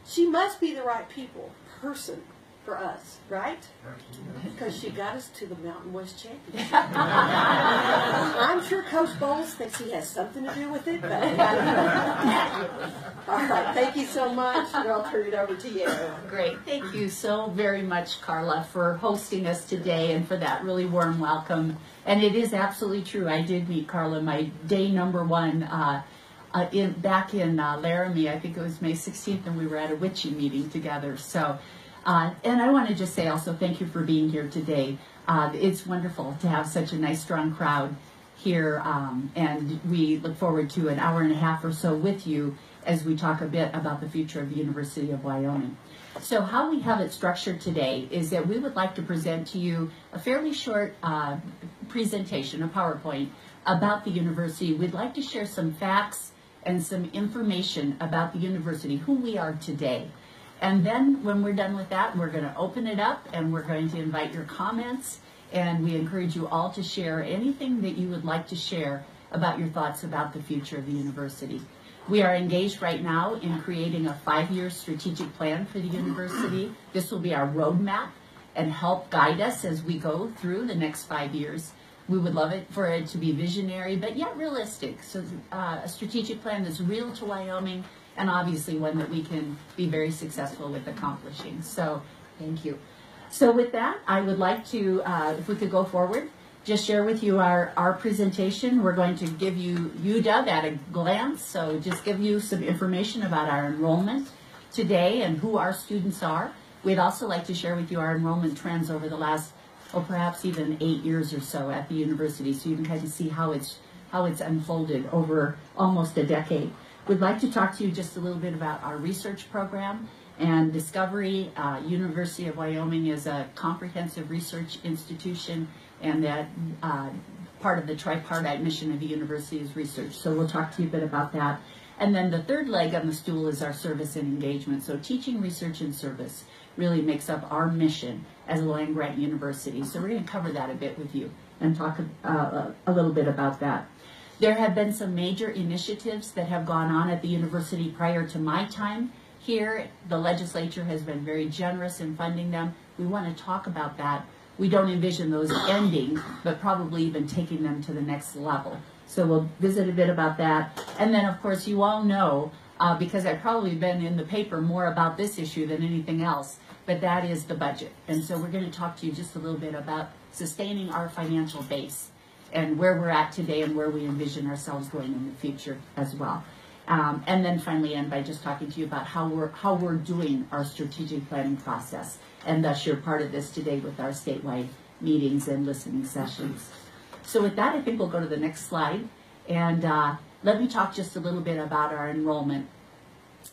she must be the right person for us, right? Because she got us to the Mountain West Championship. I'm sure Coach Bowles thinks he has something to do with it, but all right, thank you so much, and I'll turn it over to you. Great. Thank you so very much, Carla, for hosting us today and for that really warm welcome. And it is absolutely true. I did meet Carla my day number one back in Laramie. I think it was May 16th, and we were at a witchy meeting together. So. And I want to just say also thank you for being here today. It's wonderful to have such a nice, strong crowd here, and we look forward to an hour and a half or so with you as we talk a bit about the future of the University of Wyoming. So how we have it structured today is that we would like to present to you a fairly short presentation, a PowerPoint, about the university. We'd like to share some facts and some information about the university, who we are today. And then when we're done with that, we're going to open it up and we're going to invite your comments. And we encourage you all to share anything that you would like to share about your thoughts about the future of the university. We are engaged right now in creating a 5-year strategic plan for the university. This will be our roadmap and help guide us as we go through the next 5 years. We would love it for it to be visionary, but yet realistic. So a strategic plan that's real to Wyoming, and obviously one that we can be very successful with accomplishing. So thank you. So with that, I would like to, if we could go forward, just share with you our presentation. We're going to give you UW at a glance, so just give you some information about our enrollment today and who our students are. We'd also like to share with you our enrollment trends over the last, perhaps even 8 years or so at the university, so you can kind of see how it's unfolded over almost a decade. We'd like to talk to you just a little bit about our research program and Discovery. University of Wyoming is a comprehensive research institution, and that part of the tripartite mission of the university is research. So we'll talk to you a bit about that. And then the third leg on the stool is our service and engagement. So teaching, research, and service really makes up our mission as a land-grant university. So we're going to cover that a bit with you and talk a little bit about that. There have been some major initiatives that have gone on at the university prior to my time here. The legislature has been very generous in funding them. We want to talk about that. We don't envision those ending, but probably even taking them to the next level. So we'll visit a bit about that. And then, of course, you all know, because I've probably been in the paper more about this issue than anything else, but that is the budget. And so we're going to talk to you just a little bit about sustaining our financial base and where we're at today and where we envision ourselves going in the future as well. And then finally end by just talking to you about how we're doing our strategic planning process. And thus you're part of this today with our statewide meetings and listening sessions. So with that, I think we'll go to the next slide. And let me talk just a little bit about our enrollment.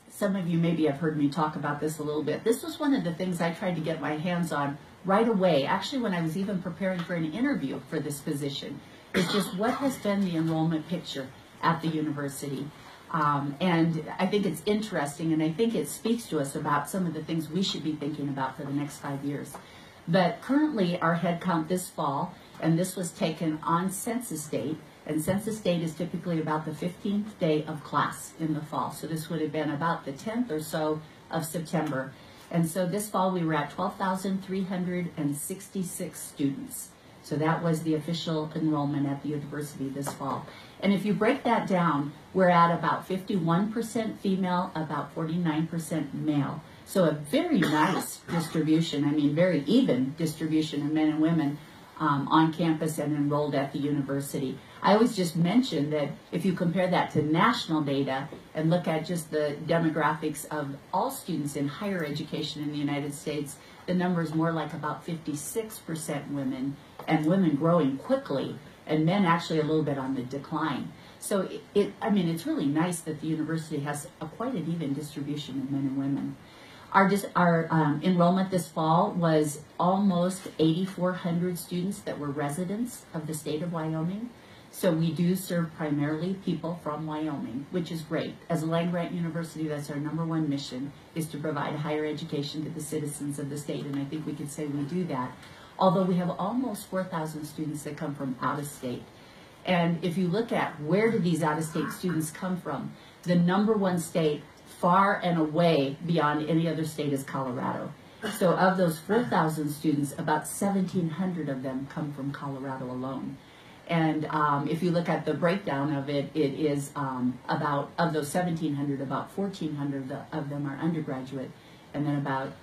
Some of you maybe have heard me talk about this a little bit. This was one of the things I tried to get my hands on right away, actually when I was even preparing for an interview for this position. It's just what has been the enrollment picture at the university. And I think it's interesting, and I think it speaks to us about some of the things we should be thinking about for the next 5 years. But currently our head count this fall, and this was taken on census date, and census date is typically about the 15th day of class in the fall. So this would have been about the 10th or so of September. And so this fall we were at 12,366 students. So that was the official enrollment at the university this fall. And if you break that down, we're at about 51% female, about 49% male. So a very nice distribution, I mean very even distribution of men and women on campus and enrolled at the university. I always just mention that if you compare that to national data and look at just the demographics of all students in higher education in the United States, the number is more like about 56% women, and women growing quickly, and men actually a little bit on the decline. So I mean, it's really nice that the university has quite an even distribution of men and women. Our enrollment this fall was almost 8,400 students that were residents of the state of Wyoming. So we do serve primarily people from Wyoming, which is great. As a land-grant university, that's our #1 mission, is to provide higher education to the citizens of the state, and I think we could say we do that. Although we have almost 4,000 students that come from out of state. And if you look at where do these out-of-state students come from, the #1 state far and away beyond any other state is Colorado. So of those 4,000 students, about 1,700 of them come from Colorado alone. And if you look at the breakdown of it, it is about, of those 1,700, about 1,400 of them are undergraduate, and then about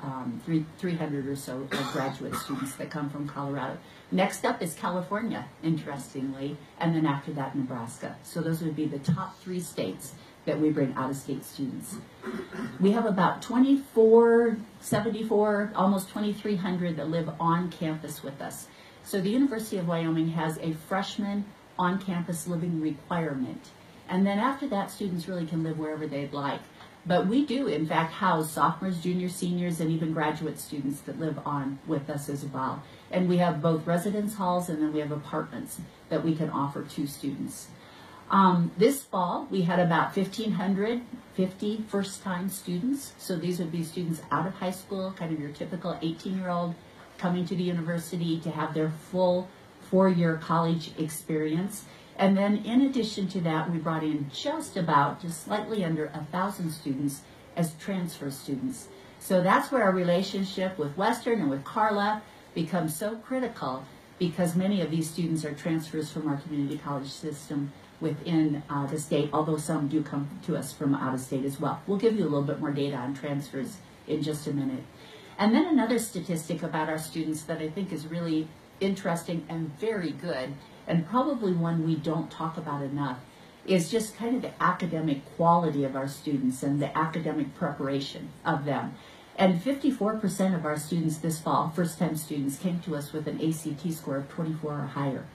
300 or so are graduate students that come from Colorado. Next up is California, interestingly, and then after that, Nebraska. So those would be the top 3 states that we bring out-of-state students. We have about 2,474, almost 2,300 that live on campus with us. So the University of Wyoming has a freshman on-campus living requirement. And then after that, students really can live wherever they'd like. But we do, in fact, house sophomores, juniors, seniors, and even graduate students that live on with us as well. And we have both residence halls and then we have apartments that we can offer to students. This fall, we had about 1,550 first-time students. So these would be students out of high school, kind of your typical 18-year-old coming to the university to have their full 4-year college experience. And then in addition to that, we brought in just slightly under 1,000 students as transfer students. So that's where our relationship with Western and with Carla becomes so critical, because many of these students are transfers from our community college system within the state, although some do come to us from out of state as well. We'll give you a little bit more data on transfers in just a minute. And then another statistic about our students that I think is really interesting and very good, and probably one we don't talk about enough, is just kind of the academic quality of our students and the academic preparation of them. And 54% of our students this fall, first-time students, came to us with an ACT score of 24 or higher.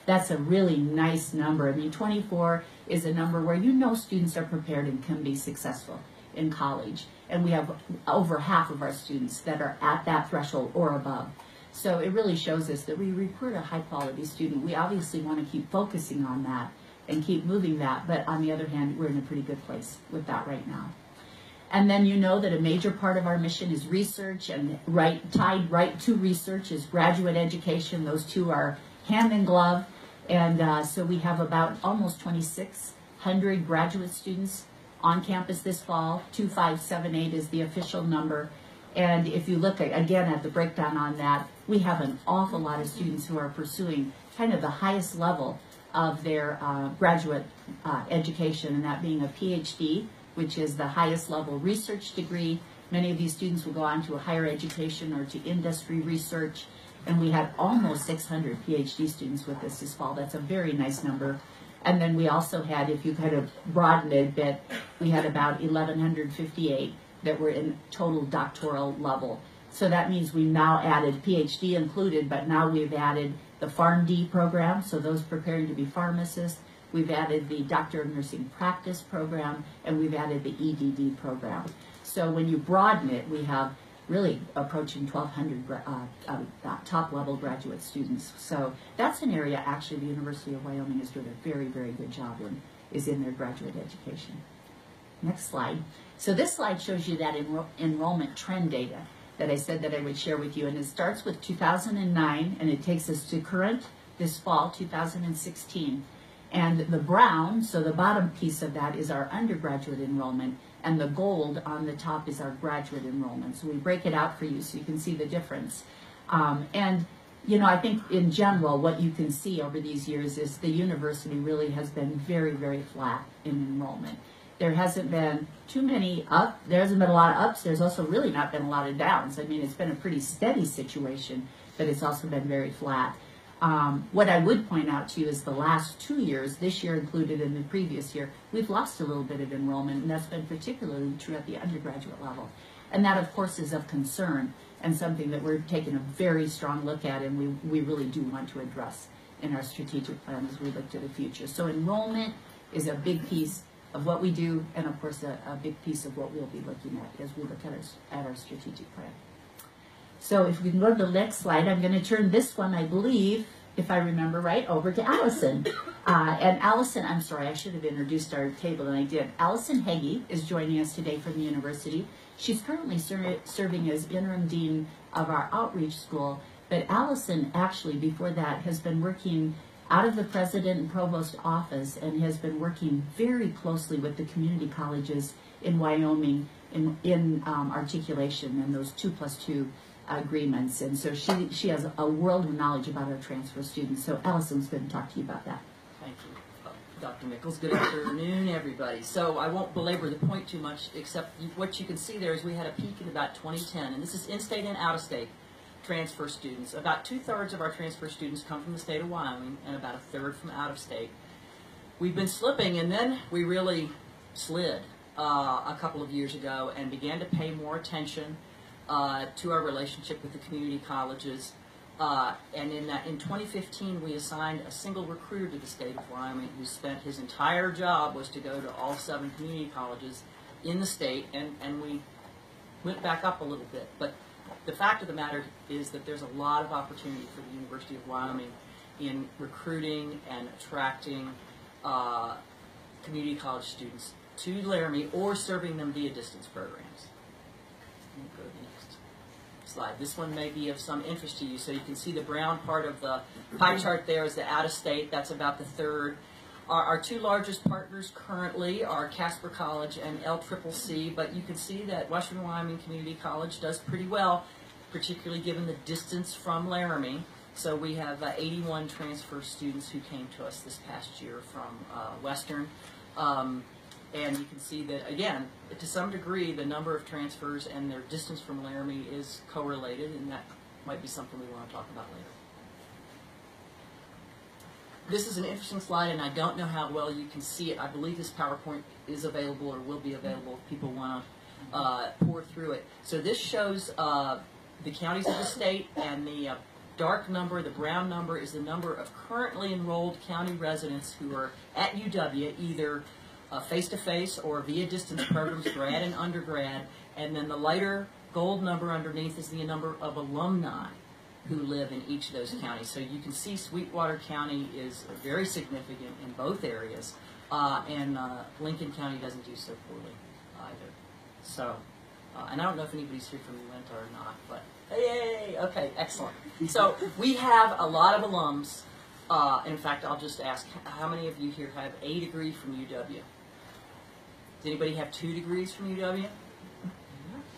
That's a really nice number. I mean, 24 is a number where you know students are prepared and can be successful in college. And we have over half of our students that are at that threshold or above. So it really shows us that we recruit a high-quality student. We obviously want to keep focusing on that and keep moving that, but on the other hand, we're in a pretty good place with that right now. And then you know that a major part of our mission is research, and tied right to research is graduate education. Those two are hand in glove. And so we have about almost 2,600 graduate students on campus this fall. 2,578 is the official number. And if you look again at the breakdown on that, we have an awful lot of students who are pursuing kind of the highest level of their graduate education, and that being a PhD, which is the highest level research degree. Many of these students will go on to a higher education or to industry research. And we had almost 600 PhD students with us this fall. That's a very nice number. And then we also had, if you kind of broaden it a bit, we had about 1,158 that were in total doctoral level. So that means we now added PhD included, but now we've added the PharmD program, so those preparing to be pharmacists. We've added the Doctor of Nursing Practice program, and we've added the EDD program. So when you broaden it, we have really approaching 1,200 top-level graduate students. So that's an area actually the University of Wyoming is doing a very, very good job in, is in their graduate education. Next slide. So this slide shows you that enrollment trend data that I said that I would share with you, and it starts with 2009, and it takes us to current, this fall, 2016. And the brown, so the bottom piece of that is our undergraduate enrollment, and the gold on the top is our graduate enrollment. So we break it out for you so you can see the difference. And, you know, I think in general, what you can see over these years is the university really has been very, very flat in enrollment. There hasn't been too many there hasn't been a lot of ups. There's also really not been a lot of downs. I mean, it's been a pretty steady situation, but it's also been very flat. What I would point out to you is the last 2 years, this year included in the previous year, we've lost a little bit of enrollment, and that's been particularly true at the undergraduate level. And that, of course, is of concern and something that we're taking a very strong look at, and we really do want to address in our strategic plan as we look to the future. So enrollment is a big piece of what we do, and of course a big piece of what we'll be looking at as we look at our strategic plan. So if we can go to the next slide, I'm going to turn this one, I believe, if I remember right, over to Allison. And Allison, I'm sorry, I should have introduced our table, and I did. Allison Heggie is joining us today from the university. She's currently serving as interim dean of our outreach school, but Allison actually, before that, has been working out of the president and provost office and has been working very closely with the community colleges in Wyoming in articulation and those 2+2 agreements. And so she has a world of knowledge about our transfer students. So Allison's going to talk to you about that. Thank you, Dr. Nichols. Good afternoon, everybody. So I won't belabor the point too much, except what you can see there is we had a peak in about 2010, and this is in-state and out-of-state transfer students. About 2/3 of our transfer students come from the state of Wyoming, and about 1/3 from out-of-state. We've been slipping, and then we really slid a couple of years ago and began to pay more attention to our relationship with the community colleges. And in 2015, we assigned a single recruiter to the state of Wyoming who spent his entire job was to go to all 7 community colleges in the state, and we went back up a little bit. But the fact of the matter is that there's a lot of opportunity for the University of Wyoming in recruiting and attracting community college students to Laramie or serving them via distance programs. Let me go to the next slide. This one may be of some interest to you. So you can see the brown part of the pie chart there is the out-of-state. That's about the 1/3. Our 2 largest partners currently are Casper College and LCCC, but you can see that Western Wyoming Community College does pretty well, particularly given the distance from Laramie. So we have 81 transfer students who came to us this past year from Western. And you can see that, again, to some degree, the number of transfers and their distance from Laramie is correlated, and that might be something we want to talk about later. This is an interesting slide, and I don't know how well you can see it. I believe this PowerPoint is available or will be available if people want to pour through it. So this shows the counties of the state, and the dark number, the brown number, is the number of currently enrolled county residents who are at UW, either face-to-face or via distance programs, grad and undergrad. And then the lighter gold number underneath is the number of alumni who live in each of those counties. So you can see Sweetwater County is very significant in both areas, and Lincoln County doesn't do so poorly either. So, and I don't know if anybody's here from Uinta or not, but yay! Okay, excellent. So we have a lot of alums. In fact, I'll just ask, how many of you here have a degree from UW? Does anybody have 2 degrees from UW?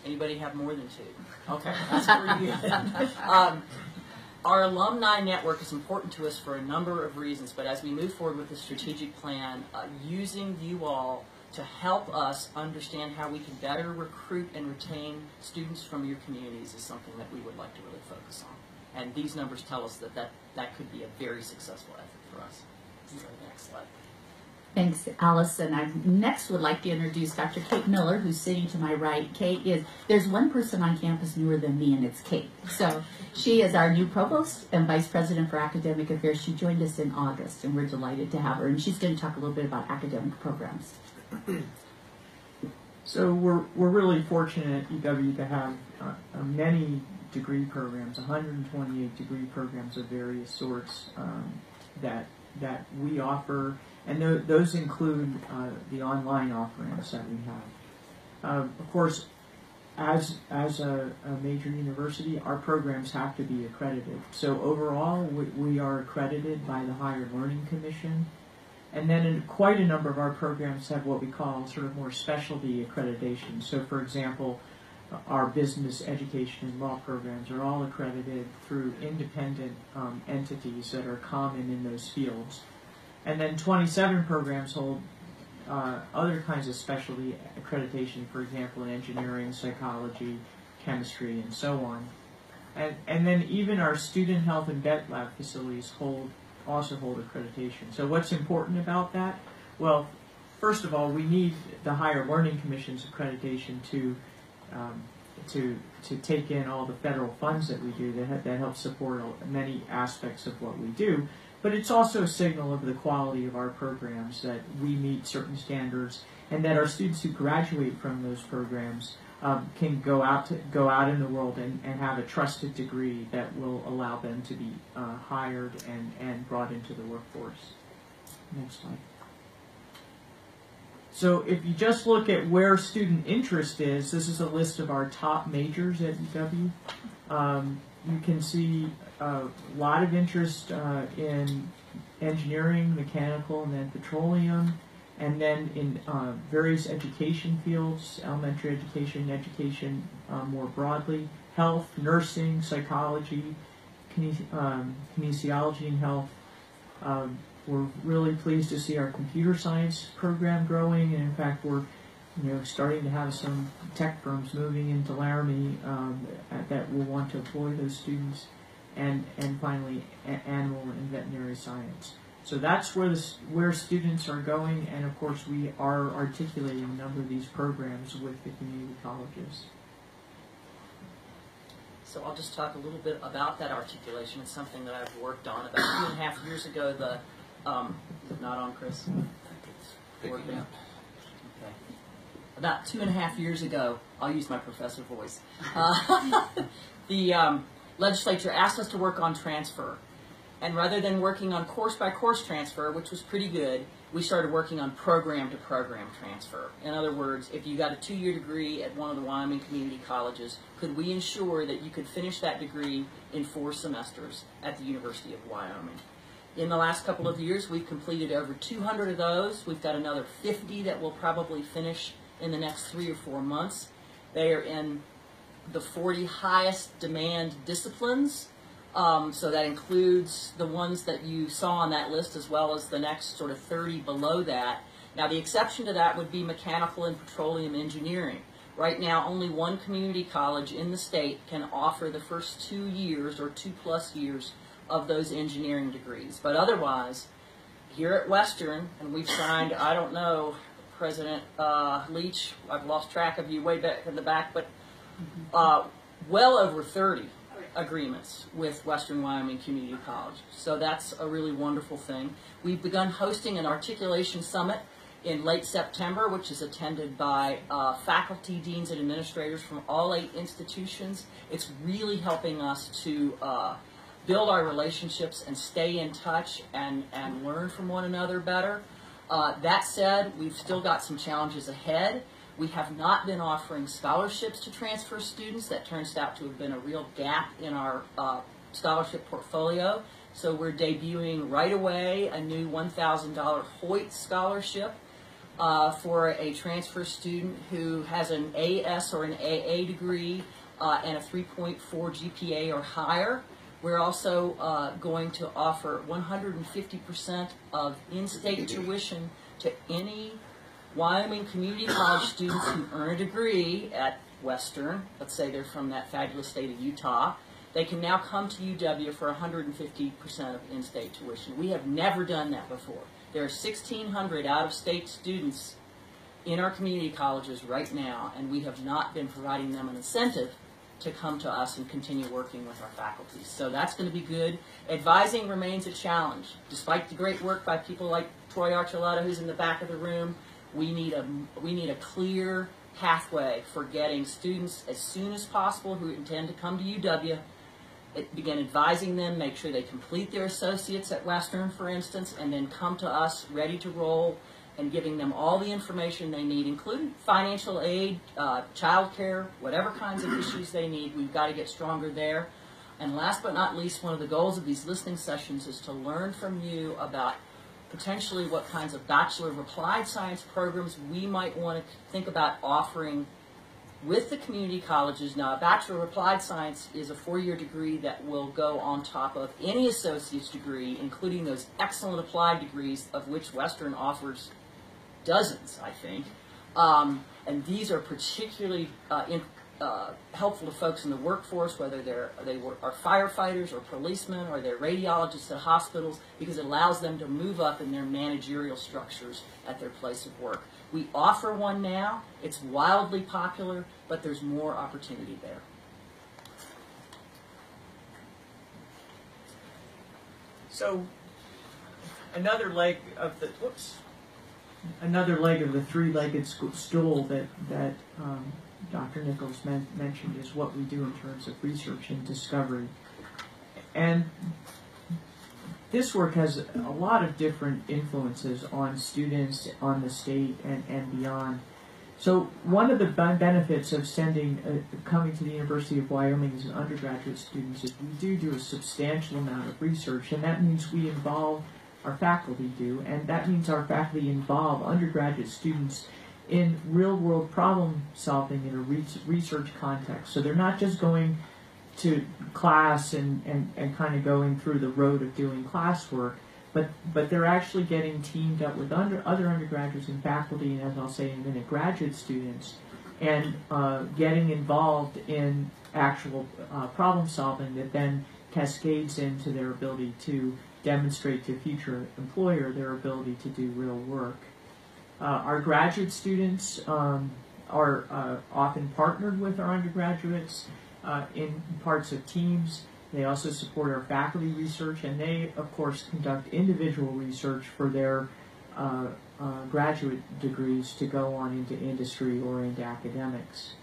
Anybody have more than 2? Okay, that's pretty good. Our alumni network is important to us for a number of reasons, but as we move forward with the strategic plan, using you all to help us understand how we can better recruit and retain students from your communities is something that we would like to really focus on. And these numbers tell us that that could be a very successful effort for us. So next slide. Thanks, Allison. I next would like to introduce Dr. Kate Miller, who's sitting to my right. Kate is, there's one person on campus newer than me, and it's Kate. So she is our new provost and vice president for academic affairs. She joined us in August, and we're delighted to have her. And she's going to talk a little bit about academic programs. So we're really fortunate at UW to have many degree programs, 128 degree programs of various sorts that we offer, and those include the online offerings that we have. Of course, as a major university, our programs have to be accredited. So overall, we are accredited by the Higher Learning Commission. And then quite a number of our programs have what we call sort of more specialty accreditation. So for example, our business, education, and law programs are all accredited through independent entities that are common in those fields. And then 27 programs hold other kinds of specialty accreditation, for example, in engineering, psychology, chemistry, and so on. And then even our student health and vet lab facilities also hold accreditation. So what's important about that? Well, first of all, we need the Higher Learning Commission's accreditation to take in all the federal funds that we do that help support many aspects of what we do. But it's also a signal of the quality of our programs, that we meet certain standards, and that our students who graduate from those programs can go out in the world and have a trusted degree that will allow them to be hired and brought into the workforce. Next slide. So if you just look at where student interest is, this is a list of our top majors at UW. You can see a lot of interest in engineering, mechanical, and then petroleum, and then in various education fields, elementary education more broadly, health, nursing, psychology, kinesiology and health. We're really pleased to see our computer science program growing, and in fact we're starting to have some tech firms moving into Laramie that will want to employ those students, and finally animal and veterinary science. So that's where students are going, and of course we are articulating a number of these programs with the community colleges. So I'll just talk a little bit about that articulation. It's something that I've worked on about 2.5 years ago. Is it not on, Chris? Working. Okay. About 2.5 years ago, I'll use my professor voice. The legislature asked us to work on transfer. And rather than working on course-by-course transfer, which was pretty good, we started working on program-to-program transfer. In other words, if you got a 2-year degree at one of the Wyoming community colleges, could we ensure that you could finish that degree in 4 semesters at the University of Wyoming? In the last couple of years, we've completed over 200 of those. We've got another 50 that we'll probably finish in the next 3 or 4 months. They are in the 40 highest demand disciplines. So that includes the ones that you saw on that list, as well as the next sort of 30 below that. Now, the exception to that would be mechanical and petroleum engineering. Right now, only one community college in the state can offer the first 2 years or 2+ years of those engineering degrees. But otherwise, here at Western, and we've signed, I don't know, President Leach, I've lost track of you way back in the back, but well over 30 agreements with Western Wyoming Community College. So that's a really wonderful thing. We've begun hosting an articulation summit in late September, which is attended by faculty, deans, and administrators from all 8 institutions. It's really helping us to build our relationships and stay in touch and learn from one another better. That said, we've still got some challenges ahead. We have not been offering scholarships to transfer students. That turns out to have been a real gap in our scholarship portfolio. So we're debuting right away a new $1,000 Hoyt scholarship for a transfer student who has an AS or an AA degree and a 3.4 GPA or higher. We're also going to offer 150% of in-state tuition to any Wyoming Community College students who earn a degree at Western. Let's say they're from that fabulous state of Utah. They can now come to UW for 150% of in-state tuition. We have never done that before. There are 1,600 out-of-state students in our community colleges right now, and we have not been providing them an incentive to come to us and continue working with our faculty. So that's going to be good. Advising remains a challenge. Despite the great work by people like Troy Archuleta, who's in the back of the room, we need a clear pathway for getting students as soon as possible who intend to come to UW, begin advising them, make sure they complete their associates at Western, for instance, and then come to us ready to roll and giving them all the information they need, including financial aid, child care, whatever kinds of issues they need. We've got to get stronger there. And last but not least, one of the goals of these listening sessions is to learn from you about potentially what kinds of Bachelor of Applied Science programs we might want to think about offering with the community colleges. Now, a Bachelor of Applied Science is a 4-year degree that will go on top of any associate's degree, including those excellent applied degrees, of which Western offers dozens, I think. And these are particularly helpful to folks in the workforce, whether they are firefighters or policemen or they're radiologists at hospitals, because it allows them to move up in their managerial structures at their place of work. We offer one now. It's wildly popular, but there's more opportunity there. So another leg of the three-legged stool that Dr. Nichols mentioned is what we do in terms of research and discovery. And this work has a lot of different influences on students, on the state, and beyond. So one of the benefits of coming to the University of Wyoming as an undergraduate student is we do a substantial amount of research, and that means we involve our faculty do, and that means our faculty involve undergraduate students in real-world problem solving in a research context. So they're not just going to class and kind of going through the road of doing classwork, but they're actually getting teamed up with other undergraduates and faculty, and as I'll say in a minute, graduate students, and getting involved in actual problem solving that then cascades into their ability to demonstrate to a future employer their ability to do real work. Our graduate students are often partnered with our undergraduates in parts of teams. They also support our faculty research, and they, of course, conduct individual research for their graduate degrees to go on into industry or into academics.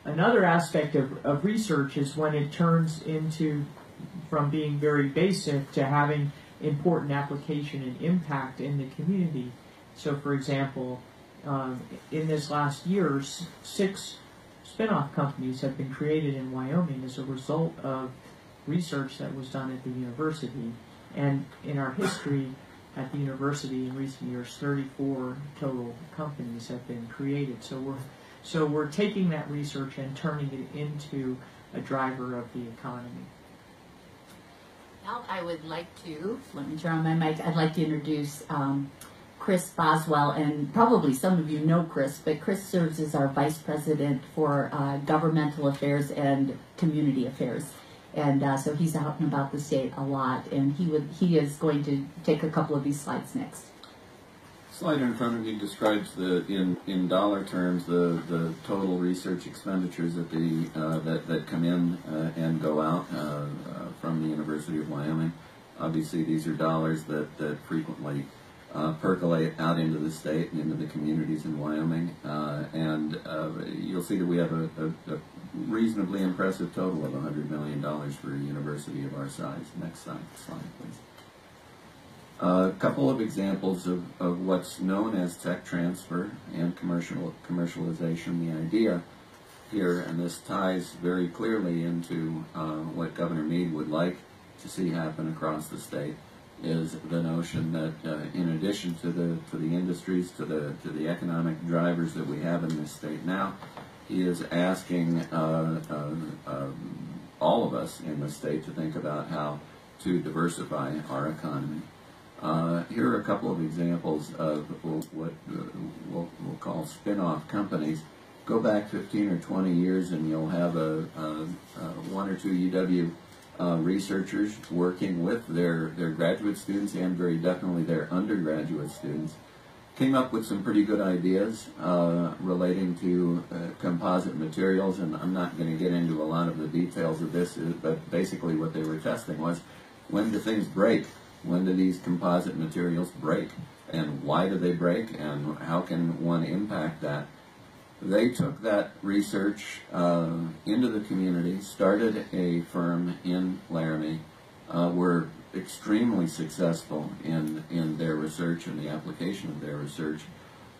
Another aspect of research is when it turns into, from being very basic to having important application and impact in the community. So, for example, in this last year, 6 spin-off companies have been created in Wyoming as a result of research that was done at the university. And in our history at the university in recent years, 34 total companies have been created. So we're taking that research and turning it into a driver of the economy. Now I would like to, let me turn on my mic, I'd like to introduce Chris Boswell, and probably some of you know Chris, but Chris serves as our Vice President for Governmental Affairs and Community Affairs. And so he's out and about the state a lot, and he is going to take a couple of these slides next. Slide in front of you describes in dollar terms the total research expenditures that that come in and go out from the University of Wyoming. Obviously, these are dollars that frequently percolate out into the state and into the communities in Wyoming, and you'll see that we have a reasonably impressive total of $100 million for a university of our size. Next slide, please. A couple of examples of what's known as tech transfer and commercialization. The idea here, and this ties very clearly into what Governor Mead would like to see happen across the state, is the notion that in addition to the industries, to the economic drivers that we have in this state now, he is asking all of us in the state to think about how to diversify our economy. Here are a couple of examples of what we'll call spin-off companies. Go back 15 or 20 years and you'll have one or two UW researchers working with their graduate students and very definitely their undergraduate students. Came up with some pretty good ideas relating to composite materials, and I'm not going to get into a lot of the details of this, but basically what they were testing was, when do things break? When do these composite materials break? And why do they break? And how can one impact that? They took that research into the community, started a firm in Laramie, were extremely successful in their research and the application of their research.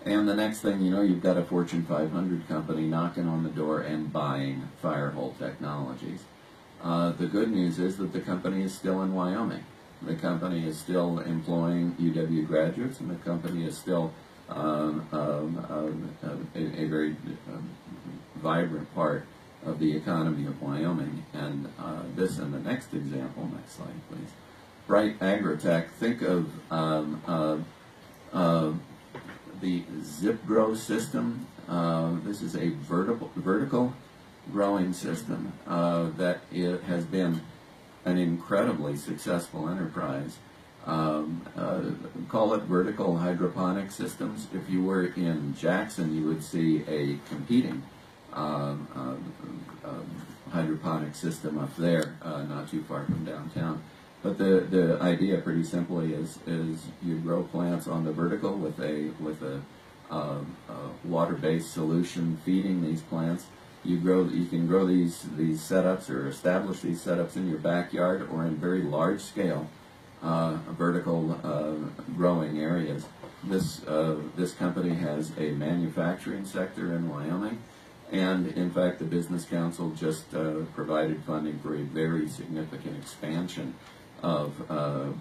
And the next thing you know, you've got a Fortune 500 company knocking on the door and buying Firehole Technologies. The good news is that the company is still in Wyoming. The company is still employing UW graduates, and the company is still a very vibrant part of the economy of Wyoming. And this and the next example, next slide please. Bright Agrotech, think of the ZipGrow system. This is a vertical growing system that it has been an incredibly successful enterprise. Call it vertical hydroponic systems. If you were in Jackson, you would see a competing hydroponic system up there, not too far from downtown. But the idea, pretty simply, is you grow plants on the vertical with a water-based solution feeding these plants. You can grow these setups or establish these setups in your backyard or in very large scale vertical growing areas. This company has a manufacturing sector in Wyoming, and in fact the Business Council just provided funding for a very significant expansion of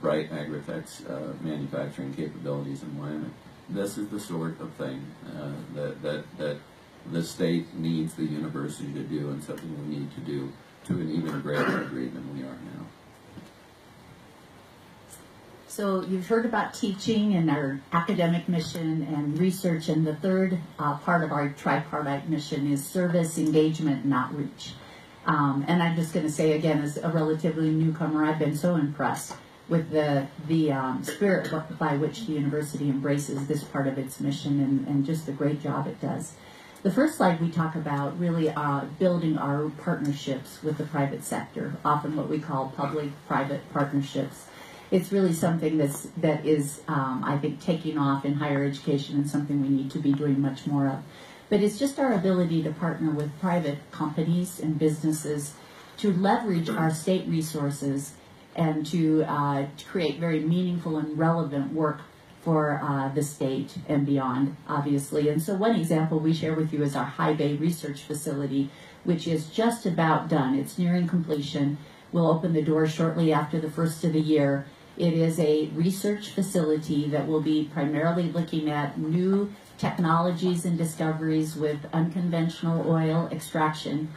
Bright Agritech's manufacturing capabilities in Wyoming. This is the sort of thing that the state needs the university to do, and something we need to do to an even greater degree than we are now. So you've heard about teaching and our academic mission and research, and the third part of our tripartite mission is service, engagement, and outreach. And I'm just going to say again, as a relatively newcomer, I've been so impressed with the spirit by which the university embraces this part of its mission, and just the great job it does. The first slide we talk about really building our partnerships with the private sector, often what we call public-private partnerships. It's really something that is, I think, taking off in higher education, and something we need to be doing much more of. But it's just our ability to partner with private companies and businesses to leverage our state resources and to create very meaningful and relevant work for the state and beyond, obviously. And so one example we share with you is our High Bay Research Facility, which is just about done. It's nearing completion. We'll open the doors shortly after the first of the year. It is a research facility that will be primarily looking at new technologies and discoveries with unconventional oil extraction.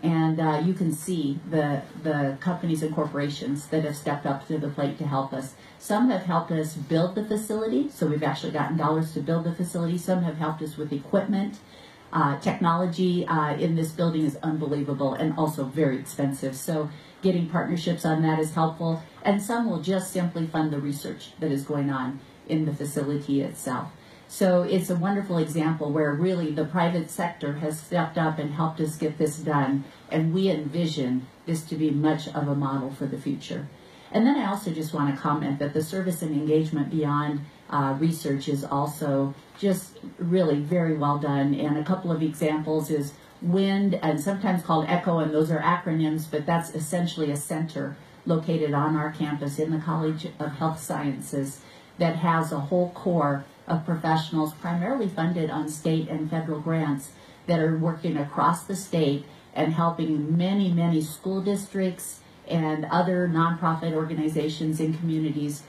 And you can see the companies and corporations that have stepped up to the plate to help us. Some have helped us build the facility, so we've actually gotten dollars to build the facility. Some have helped us with equipment. Technology in this building is unbelievable and also very expensive. So getting partnerships on that is helpful. And some will just simply fund the research that is going on in the facility itself. So it's a wonderful example where really the private sector has stepped up and helped us get this done. And we envision this to be much of a model for the future. And then I also just want to comment that the service and engagement beyond research is also just really very well done. And a couple of examples is WIND, and sometimes called ECHO, and those are acronyms, but that's essentially a center located on our campus in the College of Health Sciences that has a whole core of professionals primarily funded on state and federal grants that are working across the state and helping many, many school districts and other nonprofit organizations in communities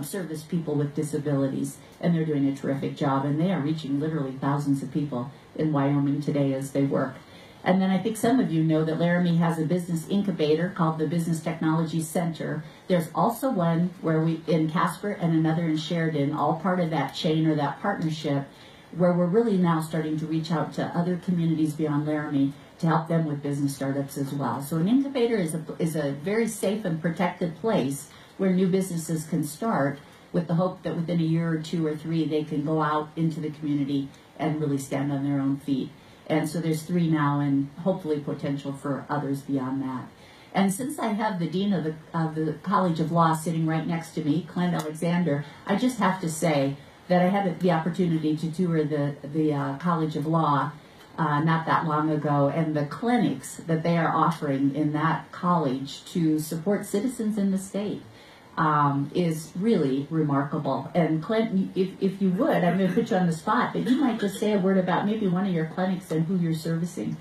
service people with disabilities. And they're doing a terrific job, and they are reaching literally thousands of people in Wyoming today as they work. And then I think some of you know that Laramie has a business incubator called the Business Technology Center. There's also one where we in Casper and another in Sheridan, all part of that chain or that partnership, where we're really now starting to reach out to other communities beyond Laramie to help them with business startups as well. So an incubator is a very safe and protected place where new businesses can start, with the hope that within a year or two or three they can go out into the community and really stand on their own feet. And so there's 3 now, and hopefully potential for others beyond that. And since I have the Dean of the College of Law sitting right next to me, Clint Alexander, I just have to say that I had the opportunity to tour the College of Law not that long ago, and the clinics that they are offering in that college to support citizens in the state is really remarkable. And Clint, if you would, I'm going to put you on the spot, but you might just say a word about maybe one of your clinics and who you're servicing.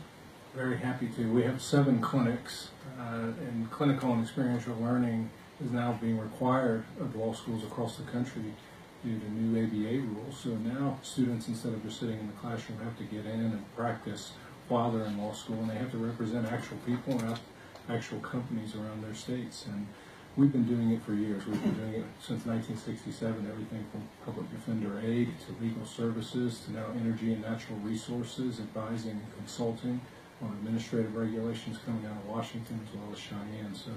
Very happy to. We have 7 clinics, and clinical and experiential learning is now being required of law schools across the country due to new ABA rules. So now students, instead of just sitting in the classroom, have to get in and practice while they're in law school, and they have to represent actual people and actual companies around their states. And we've been doing it for years. We've been doing it since 1967, everything from public defender aid to legal services to now energy and natural resources, advising and consulting on administrative regulations coming out of Washington as well as Cheyenne. So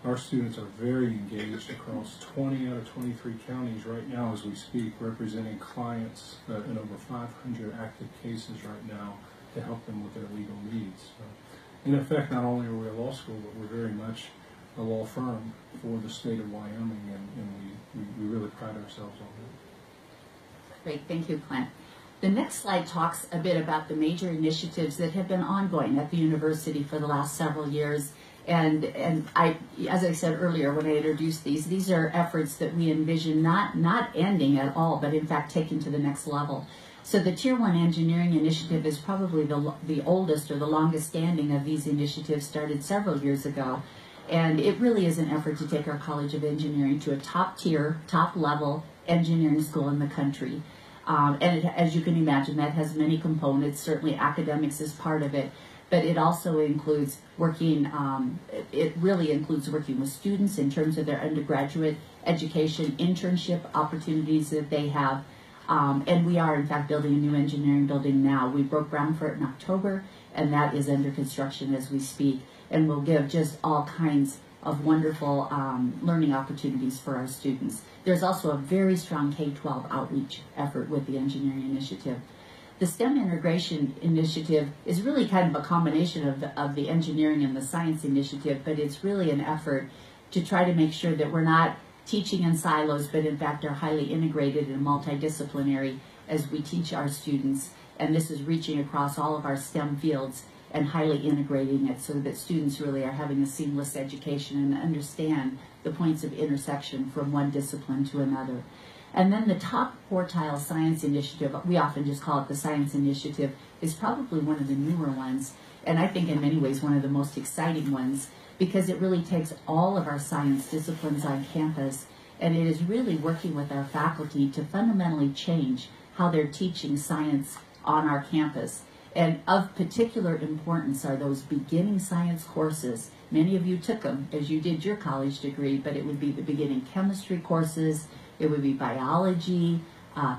our students are very engaged across 20 out of 23 counties right now as we speak, representing clients in over 500 active cases right now to help them with their legal needs. So in effect, not only are we a law school, but we're very much a law firm for the state of Wyoming, and we really pride ourselves on that. Great, thank you, Clint. The next slide talks a bit about the major initiatives that have been ongoing at the university for the last several years. And I, as I said earlier when I introduced these are efforts that we envision not ending at all, but in fact taken to the next level. So the Tier 1 Engineering Initiative is probably the oldest or the longest standing of these initiatives, started several years ago. And it really is an effort to take our College of Engineering to a top tier, top level engineering school in the country. As you can imagine, that has many components. Certainly academics is part of it, but it also includes working, it really includes working with students in terms of their undergraduate education, internship opportunities that they have. And we are, in fact, building a new engineering building now. We broke ground for it in October, and that is under construction as we speak. And will give just all kinds of wonderful learning opportunities for our students. There's also a very strong K-12 outreach effort with the Engineering Initiative. The STEM Integration Initiative is really kind of a combination of the Engineering and the Science Initiative, but it's really an effort to try to make sure that we're not teaching in silos, but in fact are highly integrated and multidisciplinary as we teach our students. And this is reaching across all of our STEM fields and highly integrating it so that students really are having a seamless education and understand the points of intersection from one discipline to another. And then the top quartile science initiative, we often just call it the Science Initiative, is probably one of the newer ones, and I think in many ways one of the most exciting ones, because it really takes all of our science disciplines on campus, and it is really working with our faculty to fundamentally change how they're teaching science on our campus. And of particular importance are those beginning science courses. Many of you took them as you did your college degree, but it would be the beginning chemistry courses, it would be biology,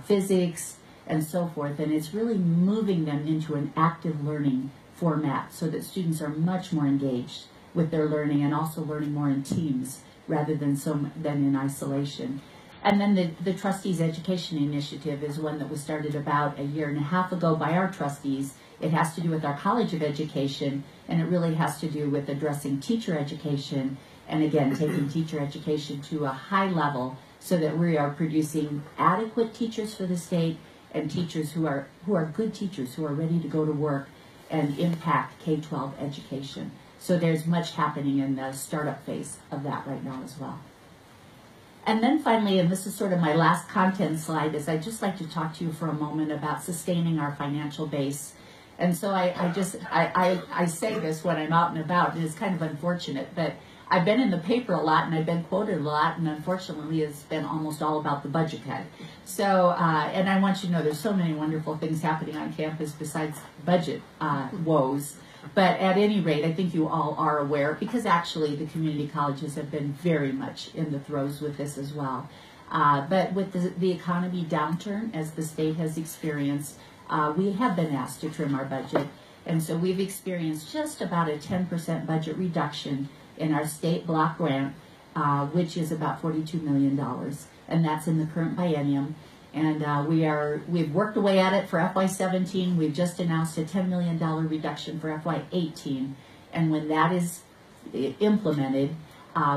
physics, and so forth. And it's really moving them into an active learning format so that students are much more engaged with their learning and also learning more in teams rather than in isolation. And then the Trustees Education Initiative is one that was started about 1.5 years ago by our trustees. It has to do with our College of Education, and it really has to do with addressing teacher education, and again, taking teacher education to a high level so that we are producing adequate teachers for the state and teachers who are good teachers, who are ready to go to work and impact K-12 education. So there's much happening in the startup phase of that right now as well. And then finally, and this is sort of my last content slide, is I'd just like to talk to you for a moment about sustaining our financial base. And so I say this when I'm out and about, and it's kind of unfortunate, but I've been in the paper a lot and I've been quoted a lot, and unfortunately it's been almost all about the budget cut. So, and I want you to know there's so many wonderful things happening on campus besides budget woes. But at any rate, I think you all are aware, because actually the community colleges have been very much in the throes with this as well. But with the economy downturn, as the state has experienced, we have been asked to trim our budget. And so we've experienced just about a 10% budget reduction in our state block grant, which is about $42 million. And that's in the current biennium. And we've worked away at it for FY17. We've just announced a $10 million reduction for FY18. And when that is implemented,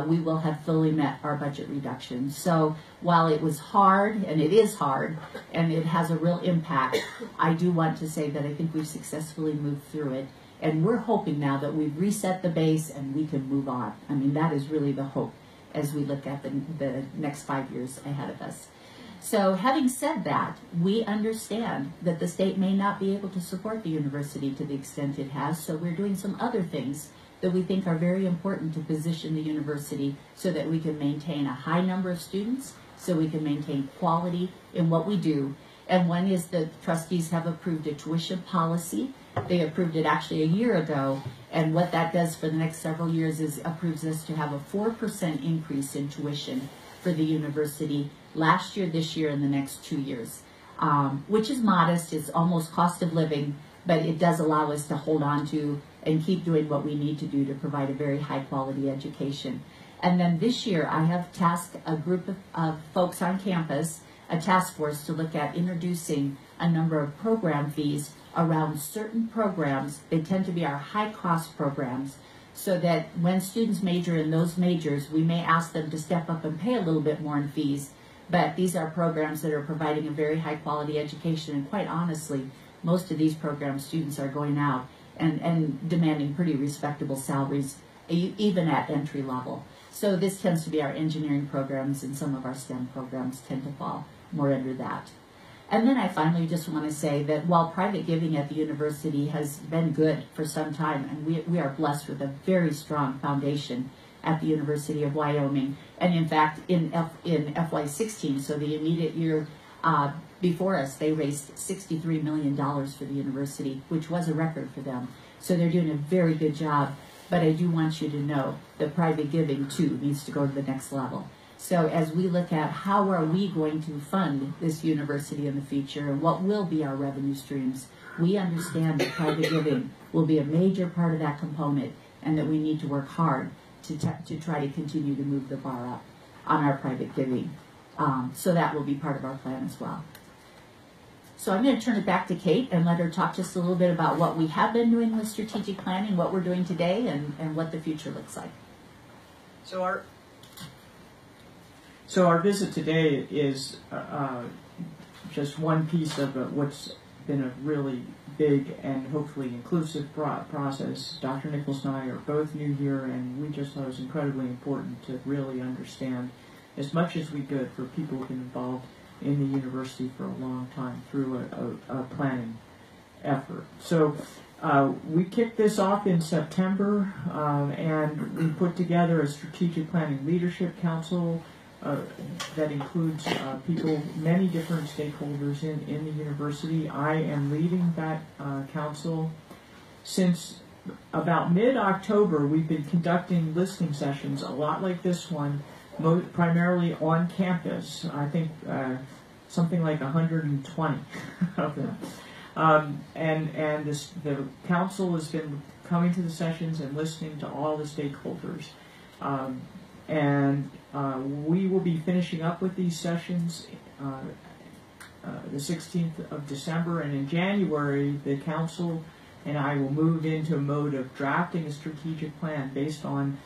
we will have fully met our budget reduction. So while it was hard, and it is hard, and it has a real impact, I do want to say that I think we've successfully moved through it. And we're hoping now that we've reset the base and we can move on. I mean, that is really the hope as we look at the next 5 years ahead of us. So having said that, we understand that the state may not be able to support the university to the extent it has, so we're doing some other things that we think are very important to position the university so that we can maintain a high number of students, so we can maintain quality in what we do. And one is that trustees have approved a tuition policy. They approved it actually 1 year ago, and what that does for the next several years is approves us to have a 4% increase in tuition for the university last year, this year, and the next 2 years, which is modest. It's almost cost of living, but it does allow us to hold on to and keep doing what we need to do to provide a very high quality education. And then this year I have tasked a group of folks on campus, a task force, to look at introducing a number of program fees around certain programs. They tend to be our high cost programs, so that when students major in those majors, we may ask them to step up and pay a little bit more in fees. But these are programs that are providing a very high quality education, and quite honestly, most of these programs, students are going out and demanding pretty respectable salaries, even at entry level. So this tends to be our engineering programs, and some of our STEM programs tend to fall more under that. And then I finally just want to say that while private giving at the university has been good for some time, and we are blessed with a very strong foundation at the University of Wyoming. And in fact, in FY16, so the immediate year before us, they raised $63 million for the university, which was a record for them. So they're doing a very good job. But I do want you to know that private giving, too, needs to go to the next level. So as we look at how are we going to fund this university in the future and what will be our revenue streams, we understand that private giving will be a major part of that component and that we need to work hard to try to continue to move the bar up on our private giving. So that will be part of our plan as well. So I'm going to turn it back to Kate and let her talk just a little bit about what we have been doing with strategic planning, what we're doing today, and what the future looks like. So our visit today is just one piece of what's been a really big and hopefully inclusive process. Dr. Nichols and I are both new here, and we just thought it was incredibly important to really understand as much as we could for people who've been involved in the university for a long time through a planning effort. So we kicked this off in September, and we put together a strategic planning leadership council that includes people, many different stakeholders in the university. I am leading that council. Since about mid-October, we've been conducting listening sessions, a lot like this one, primarily on campus. I think something like 120 of them. And the council has been coming to the sessions and listening to all the stakeholders. We will be finishing up with these sessions the 16th of December, and in January, the council and I will move into a mode of drafting a strategic plan based on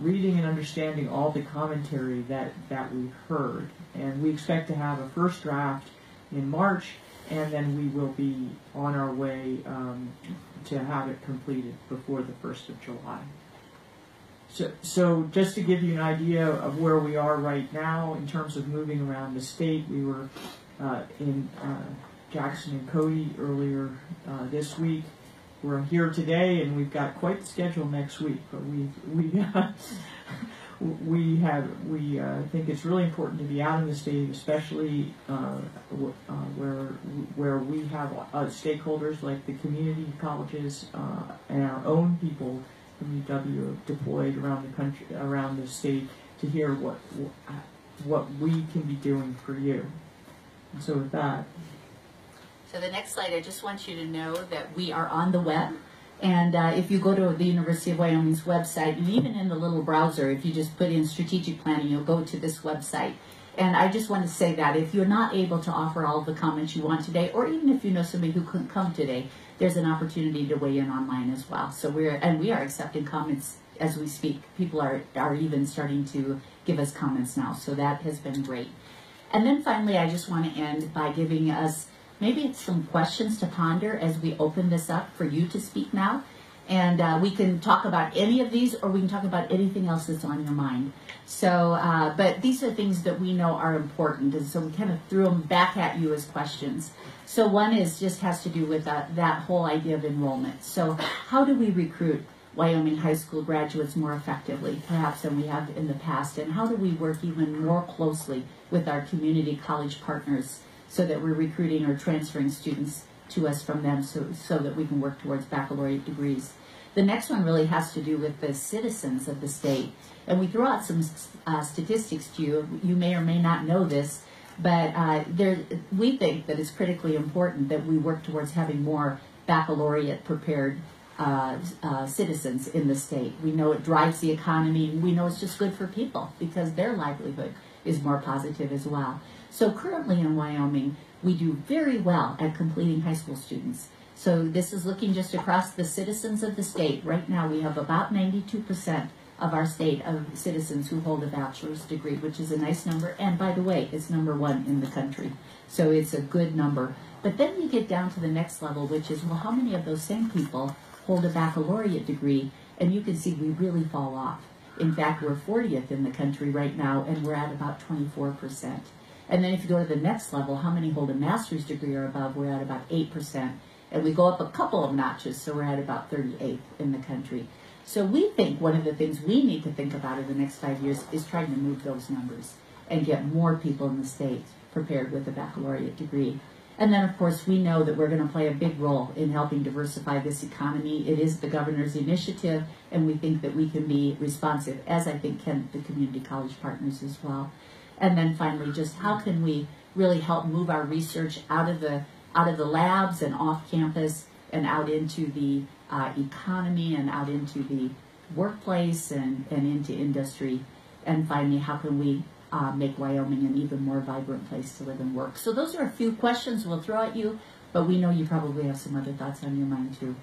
reading and understanding all the commentary that we've heard. And we expect to have a first draft in March, and then we will be on our way to have it completed before the 1st of July. So just to give you an idea of where we are right now in terms of moving around the state, we were in Jackson and Cody earlier this week. We're here today, and we've got quite the schedule next week. But we think it's really important to be out in the state, especially where we have stakeholders like the community colleges and our own people from UW deployed around the country, around the state, to hear what we can be doing for you. And so with that. So the next slide, I just want you to know that we are on the web. And if you go to the University of Wyoming's website, and even in the little browser, if you just put in strategic planning, you'll go to this website. And I just want to say that if you're not able to offer all the comments you want today, or even if you know somebody who couldn't come today, there's an opportunity to weigh in online as well. So we are accepting comments as we speak. People are even starting to give us comments now. So that has been great. And then finally, I just want to end by giving us maybe it's some questions to ponder as we open this up for you to speak now. And we can talk about any of these, or we can talk about anything else that's on your mind. So, but these are things that we know are important, and so we kind of threw them back at you as questions. So one just has to do with that whole idea of enrollment. So how do we recruit Wyoming high school graduates more effectively, perhaps than we have in the past? And how do we work even more closely with our community college partners so that we're recruiting or transferring students to us from them so that we can work towards baccalaureate degrees? The next one really has to do with the citizens of the state. And we throw out some statistics to you. You may or may not know this, but we think that it's critically important that we work towards having more baccalaureate-prepared citizens in the state. We know it drives the economy, and we know it's just good for people because their livelihood is more positive as well. So currently in Wyoming, we do very well at completing high school students. So this is looking just across the citizens of the state. Right now we have about 92% of our state of citizens who hold a bachelor's degree, which is a nice number. And by the way, it's #1 in the country. So it's a good number. But then you get down to the next level, which is, well, how many of those same people hold a baccalaureate degree? And you can see we really fall off. In fact, we're 40th in the country right now, and we're at about 24%. And then if you go to the next level, how many hold a master's degree or above, we're at about 8%. And we go up a couple of notches, so we're at about 38th in the country. So we think one of the things we need to think about in the next 5 years is trying to move those numbers and get more people in the state prepared with a baccalaureate degree. And then, of course, we know that we're going to play a big role in helping diversify this economy. It is the governor's initiative, and we think that we can be responsive, as I think can the community college partners as well. And then finally, just how can we really help move our research out of the labs and off campus and out into the economy and out into the workplace and into industry. And finally, how can we make Wyoming an even more vibrant place to live and work? So those are a few questions we'll throw at you, but we know you probably have some other thoughts on your mind too.